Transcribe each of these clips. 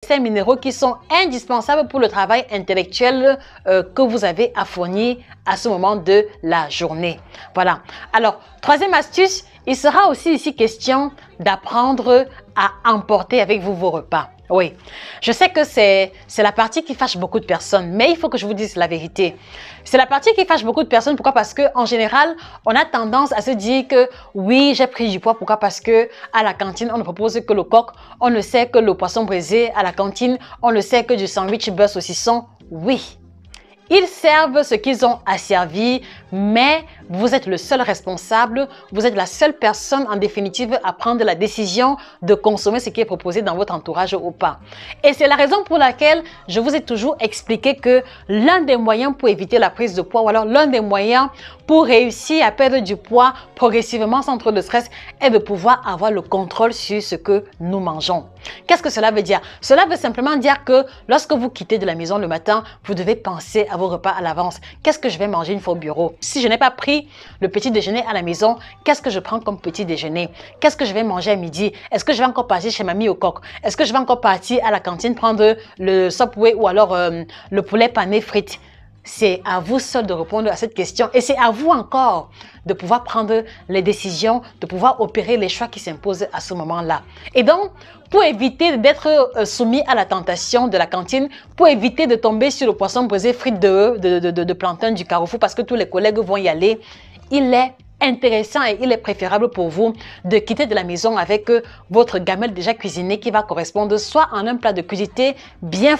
sels minéraux qui sont indispensables pour le travail intellectuel que vous avez à fournir à ce moment de la journée. Voilà. Alors, troisième astuce, il sera aussi ici question d'apprendre à emporter avec vous vos repas. Oui, je sais que c'est la partie qui fâche beaucoup de personnes, mais il faut que je vous dise la vérité. C'est la partie qui fâche beaucoup de personnes. Pourquoi? Parce qu'en général, on a tendance à se dire que oui, j'ai pris du poids. Pourquoi? Parce que à la cantine, on ne propose que le coq. On ne sait que le poisson braisé à la cantine. On ne sait que du sandwich beurre saucisson. Oui. Ils servent ce qu'ils ont à servir, mais vous êtes le seul responsable, vous êtes la seule personne en définitive à prendre la décision de consommer ce qui est proposé dans votre entourage ou pas. Et c'est la raison pour laquelle je vous ai toujours expliqué que l'un des moyens pour éviter la prise de poids ou alors l'un des moyens pour réussir à perdre du poids progressivement sans trop de stress est de pouvoir avoir le contrôle sur ce que nous mangeons. Qu'est-ce que cela veut dire? Cela veut simplement dire que lorsque vous quittez de la maison le matin, vous devez penser à vos repas à l'avance. Qu'est-ce que je vais manger une fois au bureau? Si je n'ai pas pris le petit déjeuner à la maison, qu'est-ce que je prends comme petit déjeuner? Qu'est-ce que je vais manger à midi? Est-ce que je vais encore partir chez Mamie au coq? Est-ce que je vais encore partir à la cantine prendre le Subway ou alors le poulet pané frites? C'est à vous seul de répondre à cette question et c'est à vous encore de pouvoir prendre les décisions, de pouvoir opérer les choix qui s'imposent à ce moment-là. Et donc, pour éviter d'être soumis à la tentation de la cantine, pour éviter de tomber sur le poisson braisé frites de plantain du Carrefour parce que tous les collègues vont y aller, il est intéressant et il est préférable pour vous de quitter de la maison avec votre gamelle déjà cuisinée qui va correspondre soit en un plat de crudité bien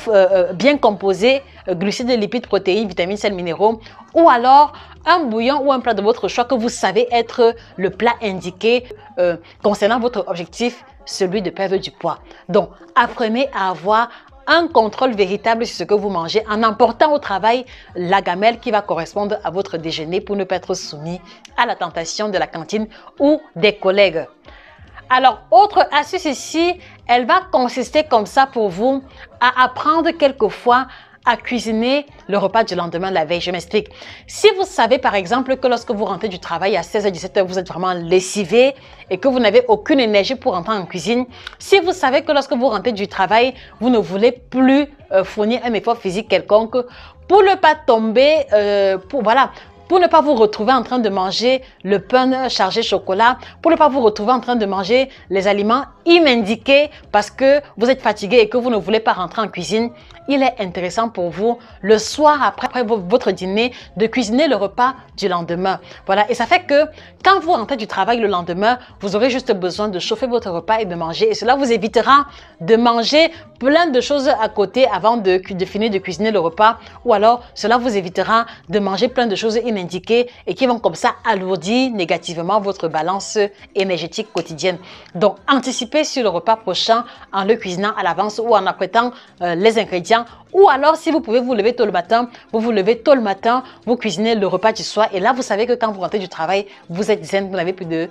composé, glucides, lipides, protéines, vitamines, sels, minéraux, ou alors un bouillon ou un plat de votre choix que vous savez être le plat indiqué concernant votre objectif, celui de perdre du poids. Donc, apprenez à avoir un contrôle véritable sur ce que vous mangez en emportant au travail la gamelle qui va correspondre à votre déjeuner pour ne pas être soumis à la tentation de la cantine ou des collègues. Alors, autre astuce ici, elle va consister comme ça pour vous à apprendre quelquefois à cuisiner le repas du lendemain de la veille. Je m'explique. Si vous savez par exemple que lorsque vous rentrez du travail à 16h-17h, vous êtes vraiment lessivé et que vous n'avez aucune énergie pour rentrer en cuisine, si vous savez que lorsque vous rentrez du travail, vous ne voulez plus fournir un effort physique quelconque, pour ne pas tomber, pour ne pas vous retrouver en train de manger le pain chargé chocolat, pour ne pas vous retrouver en train de manger les aliments inindiqués parce que vous êtes fatigué et que vous ne voulez pas rentrer en cuisine, il est intéressant pour vous le soir après votre dîner de cuisiner le repas du lendemain. Voilà, et ça fait que quand vous rentrez du travail le lendemain, vous aurez juste besoin de chauffer votre repas et de manger. Et cela vous évitera de manger plein de choses à côté avant de finir de cuisiner le repas. Ou alors, cela vous évitera de manger plein de choses inindiquées et qui vont comme ça alourdir négativement votre balance énergétique quotidienne. Donc, anticipez sur le repas prochain en le cuisinant à l'avance ou en apprêtant les ingrédients. Ou alors, si vous pouvez vous lever tôt le matin, vous vous levez tôt le matin, vous cuisinez le repas du soir. Et là, vous savez que quand vous rentrez du travail, vous êtes zen, vous n'avez plus de